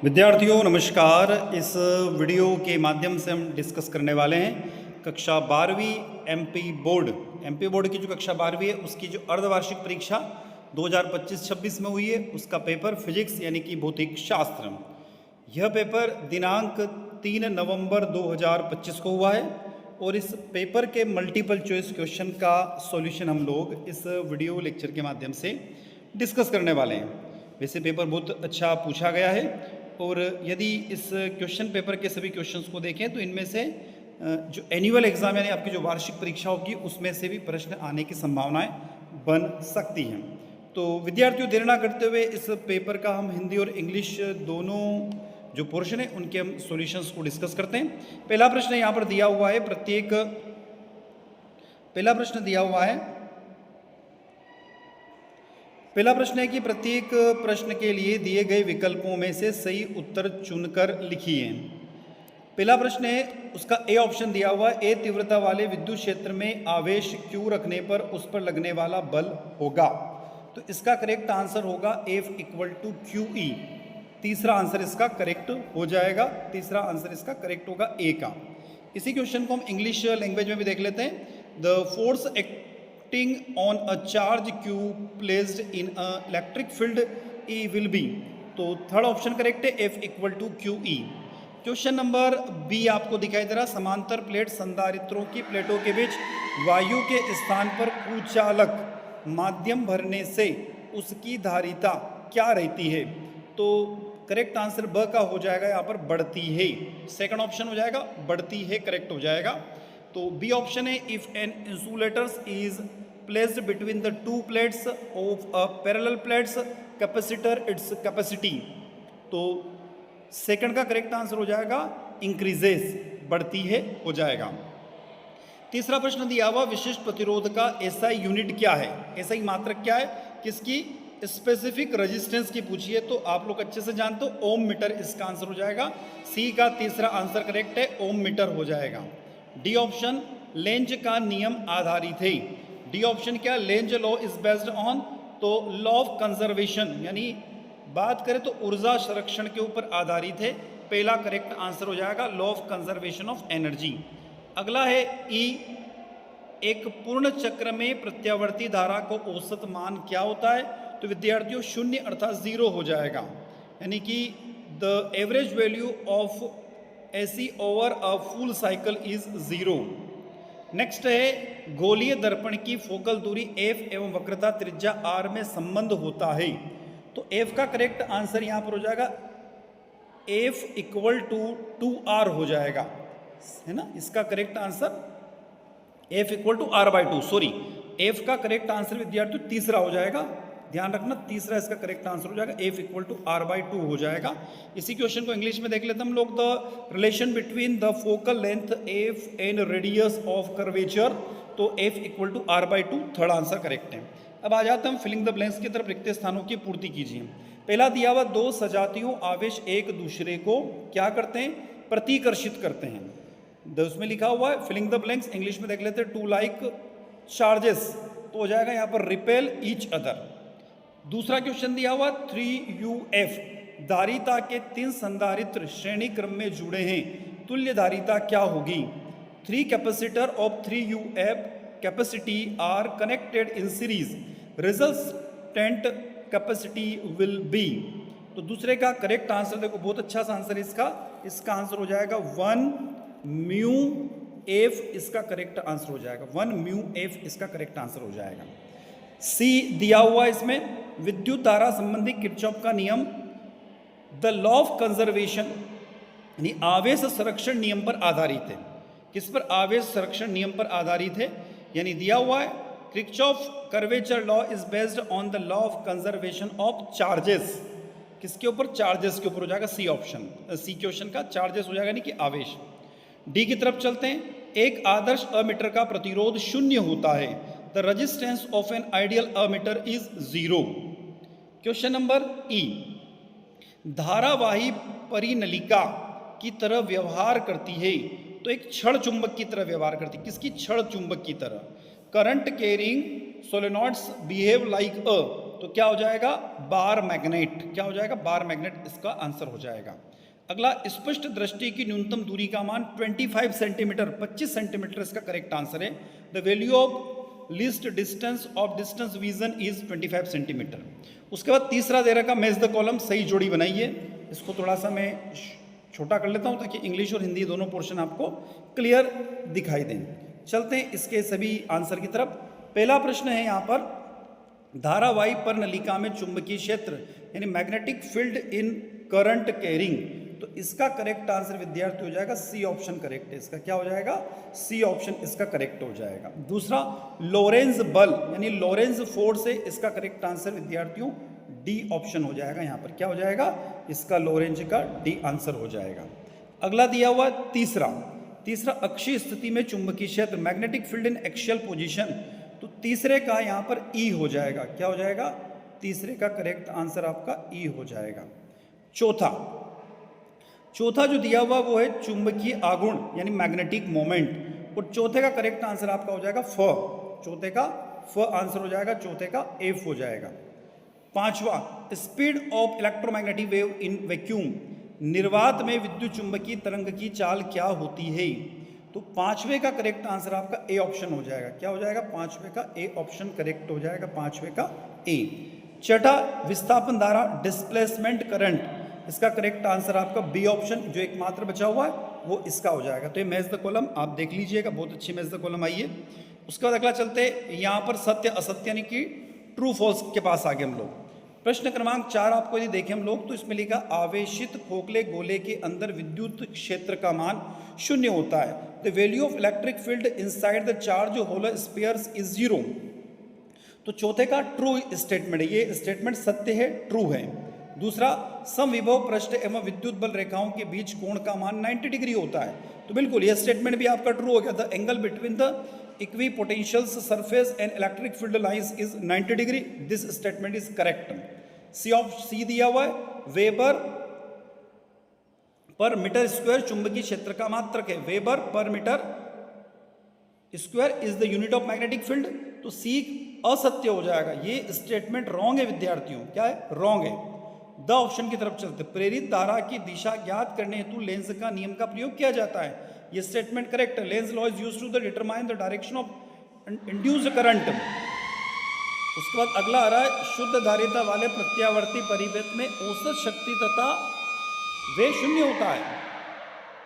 विद्यार्थियों नमस्कार। इस वीडियो के माध्यम से हम डिस्कस करने वाले हैं कक्षा 12वीं एमपी बोर्ड की जो कक्षा 12वीं है उसकी जो अर्धवार्षिक परीक्षा 2025-26 में हुई है उसका पेपर फिजिक्स यानी कि भौतिक शास्त्र। यह पेपर दिनांक 3 नवंबर 2025 को हुआ है और इस पेपर के मल्टीपल चॉइस क्वेश्चन का सॉल्यूशन हम लोग इस वीडियो लेक्चर के माध्यम से डिस्कस करने वाले हैं। वैसे पेपर बहुत अच्छा पूछा गया है और यदि इस क्वेश्चन पेपर के सभी क्वेश्चंस को देखें तो इनमें से जो एनुअल एग्जाम यानी आपकी जो वार्षिक परीक्षा होगी उसमें से भी प्रश्न आने की संभावनाएं बन सकती हैं। तो विद्यार्थियों देर ना करते हुए इस पेपर का हम हिंदी और इंग्लिश दोनों जो पोर्शन है उनके हम सॉल्यूशंस को डिस्कस करते हैं। पहला प्रश्न यहाँ पर दिया हुआ है पहला प्रश्न है कि प्रत्येक प्रश्न के लिए दिए गए विकल्पों में से सही उत्तर चुनकर लिखिए। पहला प्रश्न है उसका ए ऑप्शन दिया हुआ है, ए तीव्रता वाले विद्युत क्षेत्र में आवेश Q रखने पर उस पर लगने वाला बल होगा। तो इसका करेक्ट आंसर होगा F = QE। तीसरा आंसर इसका करेक्ट हो जाएगा, तीसरा आंसर इसका करेक्ट होगा ए का। इसी क्वेश्चन को हम इंग्लिश लैंग्वेज में भी देख लेते हैं। The force acting on a charge Q placed in a electric field E will be। तो थर्ड ऑप्शन करेक्ट है, F = QE। Question number B आपको दिखाई दे रहा, समांतर प्लेट संधारित्रों की प्लेटों के बीच वायु के स्थान पर कुचालक माध्यम भरने से उसकी धारिता क्या रहती है। तो करेक्ट आंसर ब का हो जाएगा, यहाँ पर बढ़ती है। सेकंड ऑप्शन हो जाएगा बढ़ती है, करेक्ट हो जाएगा। तो बी ऑप्शन है, if an insulator is placed between the two plates of a parallel plates capacitor its capacity. तो सेकंड का करेक्ट आंसर हो जाएगा इंक्रीजेस, बढ़ती है हो जाएगा। तीसरा प्रश्न दिया हुआ, विशिष्ट प्रतिरोध का एसआई यूनिट क्या है, एसआई मात्रक क्या है, किसकी स्पेसिफिक रेजिस्टेंस की पूछी है। तो आप लोग अच्छे से जानते हो ओम मीटर इसका आंसर हो जाएगा। सी का तीसरा आंसर करेक्ट है, ओम मीटर हो जाएगा। डी ऑप्शन लेंज का नियम आधारित है। डी ऑप्शन क्या, Lenz law is based on, तो लॉ ऑफ कंजर्वेशन यानी बात करें तो ऊर्जा संरक्षण के ऊपर आधारित है। पहला करेक्ट आंसर हो जाएगा law of conservation of energy. अगला है ई, एक पूर्ण चक्र में प्रत्यावर्ती धारा को औसत मान क्या होता है। तो विद्यार्थियों 0 अर्थात 0 हो जाएगा, यानी कि the average value of AC over a full cycle is 0। Next है गोलीय दर्पण की फोकल दूरी F एवं वक्रता त्रिज्या R में संबंध होता है। तो F का करेक्ट आंसर यहाँ पर हो जाएगा F = 2R हो जाएगा, है ना। इसका correct answer F = R/2, sorry F का करेक्ट आंसर विद्यार्थियों तीसरा हो जाएगा, ध्यान रखना तीसरा इसका करेक्ट आंसर हो जाएगा, F = R/2 हो जाएगा। इसी क्वेश्चन को इंग्लिश में देख लेते हैं हम लोग। The relation between the focal length F and radius of curvature, तो F = R/2, third answer correct है। अब आ जाते हैं हम फिलिंग द ब्लैंक्स की तरफ, रिक्त स्थानों की पूर्ति कीजिए। पहला दिया हुआ, दो सजातीयों आवेश एक दूसरे को क्या करते हैं, प्रतिकर्षित करते हैं। उसमें लिखा हुआ है फिलिंग द ब्लैंक्स, इंग्लिश में देख लेते हैं, टू लाइक चार्जेस, तो हो जाएगा यहाँ पर रिपेल ईच अदर। दूसरा क्वेश्चन दिया हुआ 3UF, धारिता के 3 संधारित्र श्रेणी क्रम में जुड़े हैं, तुल्य धारिता क्या होगी। 3 capacitor of 3UF capacity are connected in series, resultant capacity will be. तो दूसरे का करेक्ट आंसर देखो, बहुत अच्छा सा आंसर इसका आंसर हो जाएगा 1μF, इसका करेक्ट आंसर हो जाएगा 1μF, इसका करेक्ट आंसर हो जाएगा। सी दिया हुआ इसमें विद्युत धारा संबंधी किरचॉफ का नियम, द लॉ ऑफ कंजर्वेशन यानी आवेश संरक्षण नियम पर आधारित है। किस पर, आवेश संरक्षण नियम पर आधारित है, यानी दिया हुआ है Kirchhoff curvature law is based on the law of conservation of charges. किसके ऊपर, चार्जेस के ऊपर हो जाएगा सी ऑप्शन, सी क्वेश्चन का चार्जेस हो जाएगा यानी कि आवेश। डी की तरफ चलते हैं, एक आदर्श अमीटर का प्रतिरोध 0 होता है, the resistance of an ideal ammeter is 0। Question number E, धारावाही परिनलिका की तरह व्यवहार करती है, तो एक क्षण चुंबक की तरह व्यवहार करती है। किसकी, क्षण चुंबक की तरह। Current carrying solenoids behave like a, तो क्या हो जाएगा, बार मैग्नेट। क्या हो जाएगा, बार मैग्नेट इसका आंसर हो जाएगा। अगला, स्पष्ट दृष्टि की न्यूनतम दूरी का मान 25 सेंटीमीटर, 25 सेंटीमीटर इसका करेक्ट आंसर है। The value of least distance of distance vision is 25 centimetre. उसके बाद तीसरा दे रखा, मैच द कॉलम, सही जोड़ी बनाइए। इसको थोड़ा सा मैं छोटा कर लेता हूं ताकि इंग्लिश और हिंदी दोनों पोर्शन आपको क्लियर दिखाई दें। चलते हैं इसके सभी आंसर की तरफ। पहला प्रश्न है यहाँ पर, धारावाही पर नलिका में चुंबकीय क्षेत्र यानी मैग्नेटिक फील्ड इन करंट कैरिंग, तो इसका करेक्ट आंसर विद्यार्थी हो जाएगा सी ऑप्शन करेक्ट है इसका। क्या हो जाएगा, सी ऑप्शन इसका करेक्ट हो जाएगा। दूसरा, लोरेंज बल यानी लोरेंज फोर्स है, इसका करेक्ट आंसर विद्यार्थियों डी ऑप्शन हो जाएगा। यहाँ पर क्या हो जाएगा, इसका लोरेंज का डी आंसर हो जाएगा। अगला दिया हुआ तीसरा अक्षीय स्थिति में चुंबकीय क्षेत्र मैग्नेटिक फील्ड इन एक्सियल पोजीशन, तो तीसरे का यहाँ पर ई हो जाएगा। क्या हो जाएगा, तीसरे का करेक्ट आंसर आपका ई हो जाएगा। चौथा जो दिया हुआ वो है चुंबकीय आघूर्ण यानी मैग्नेटिक मोमेंट, और चौथे का करेक्ट आंसर आपका हो जाएगा फ। चौथे का फ आंसर हो जाएगा, चौथे का एफ हो जाएगा। पांचवा, speed of electromagnetic wave in vacuum, निर्वात में विद्युत चुंबकीय तरंग की चाल क्या होती है, तो पांचवे का करेक्ट आंसर आपका ए ऑप्शन हो जाएगा। क्या हो जाएगा, पांचवे का ए ऑप्शन करेक्ट हो जाएगा, पांचवे का ए। छठा, विस्थापन धारा डिस्प्लेसमेंट करंट, इसका करेक्ट आंसर आपका बी ऑप्शन जो एकमात्र बचा हुआ है वो इसका हो जाएगा। तो ये मैच द कॉलम आप देख लीजिएगा, बहुत अच्छी मैच द कॉलम आई है। उसके बाद अगला चलते यहाँ पर सत्य असत्य यानी कि ट्रू फॉल्स के पास आगे हम लोग। प्रश्न क्रमांक 4 आपको यदि देखें हम लोग तो इसमें लिखा, आवेशित खोखले गोले के अंदर विद्युत क्षेत्र का मान 0 होता है। The value of electric field inside the charge holer spheres is 0। तो चौथे का ट्रू स्टेटमेंट है, ये स्टेटमेंट सत्य है, ट्रू है। दूसरा, समविभव पृष्ठ एवं विद्युत बल रेखाओं के बीच कोण का मान 90 डिग्री होता है, तो बिल्कुल यह स्टेटमेंट भी आपका ट्रू हो गया। The angle between the equipotentials surface and electric field lines is 90 degree, this statement is correct. C दिया हुआ है, वेबर पर मीटर स्क्वायर चुंबकीय क्षेत्र का मात्रक है। Weber per metre square is the unit of magnetic field, तो C असत्य हो जाएगा, ये स्टेटमेंट रॉन्ग है विद्यार्थियों। क्या है, रॉन्ग है। द ऑप्शन की तरफ चलते, प्रेरित धारा की दिशा ज्ञात करने हेतु लेंस का नियम का प्रयोग किया जाता है, ये स्टेटमेंट करेक्ट है। Lenz law is used to the determine the direction of induced current. उसके बाद अगला आ रहा है, शुद्ध धारिता वाले प्रत्यावर्ती परिपथ में औसत शक्ति तथा वे 0 होता है,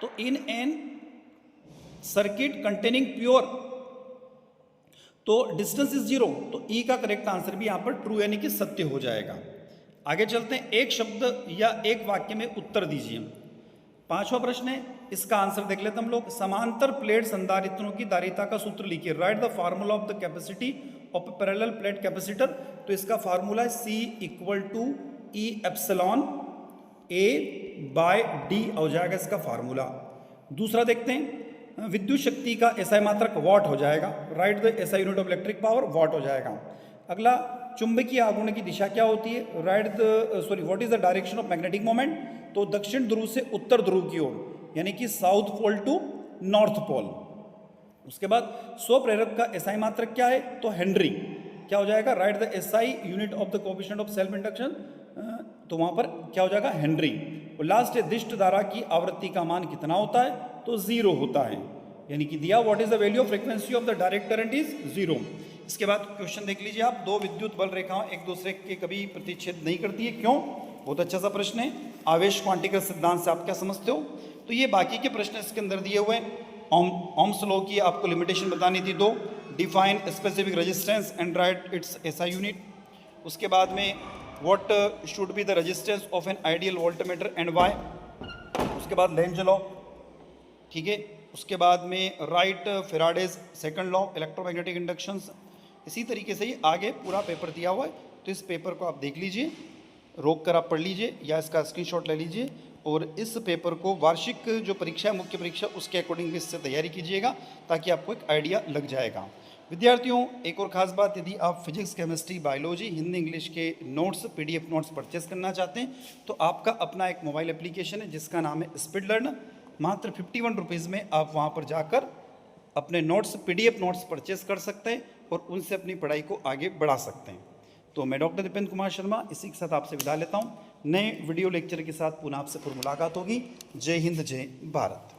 तो in an circuit containing pure, तो डिस्टेंस इज 0, तो ई का करेक्ट आंसर भी यहां पर ट्रू यानी कि सत्य हो जाएगा। आगे चलते हैं, एक शब्द या एक वाक्य में उत्तर दीजिए। 5वां प्रश्न है, इसका आंसर देख लेते हम लोग। समांतर प्लेट संधारित्रों की धारिता का सूत्र लिखिए। Write the formula of the capacity of a parallel plate capacitor, तो इसका फार्मूला है C = E epsilon A by D हो जाएगा इसका फार्मूला। दूसरा देखते हैं, विद्युत शक्ति का SI मात्रक वाट हो जाएगा। Right the SI unit of electric power, watt हो जाएगा। अगला, चुंबकीय आघूर्ण की दिशा क्या होती है। What is the direction of magnetic moment, तो दक्षिण ध्रुव से उत्तर ध्रुव की ओर यानी कि south pole to north pole. उसके बाद स्वप्रेरक का SI मात्रक क्या है, तो हेनरी। क्या हो जाएगा, right the SI unit of the coefficient of self induction, तो वहां पर क्या हो जाएगा, हेनरी। और लास्ट है, दिष्ट धारा की आवृत्ति का मान कितना होता है, तो 0 होता है, यानी कि दिया what is the value of frequency of the direct current is 0। इसके बाद क्वेश्चन देख लीजिए आप, दो विद्युत बल रेखाएं एक दूसरे के कभी प्रतिच्छेद नहीं करती है, क्यों, बहुत अच्छा सा प्रश्न है। आवेश क्वांटिकल सिद्धांत से आप क्या समझते हो, तो ये बाकी के प्रश्न इसके अंदर दिए हुए हैं। ओम्स लॉ की आपको लिमिटेशन बतानी थी 2, define specific resistance and write its SI unit. उसके बाद में what should be the resistance of an ideal voltmeter and why. उसके बाद लेंज लॉ, ठीक है। उसके बाद में write Faraday's second law electromagnetic inductions. इसी तरीके से ही आगे पूरा पेपर दिया हुआ है, तो इस पेपर को आप देख लीजिए, रोक कर आप पढ़ लीजिए या इसका स्क्रीनशॉट ले लीजिए, और इस पेपर को वार्षिक जो परीक्षा है, मुख्य परीक्षा, उसके अकॉर्डिंग इससे तैयारी कीजिएगा ताकि आपको एक आइडिया लग जाएगा। विद्यार्थियों, एक और ख़ास बात, यदि आप physics, chemistry, biology, Hindi, English के नोट्स, PDF नोट्स परचेस करना चाहते हैं तो आपका अपना एक मोबाइल एप्लीकेशन है जिसका नाम है स्पीड लर्नर। मात्र 51 रुपीज़ में आप वहाँ पर जाकर अपने नोट्स, PDF नोट्स परचेस कर सकते हैं और उनसे अपनी पढ़ाई को आगे बढ़ा सकते हैं। तो मैं डॉक्टर दीपेंद्र कुमार शर्मा इसी के साथ आपसे विदा लेता हूँ। नए वीडियो लेक्चर के साथ पुनः आपसे फिर मुलाकात होगी। जय हिंद, जय भारत।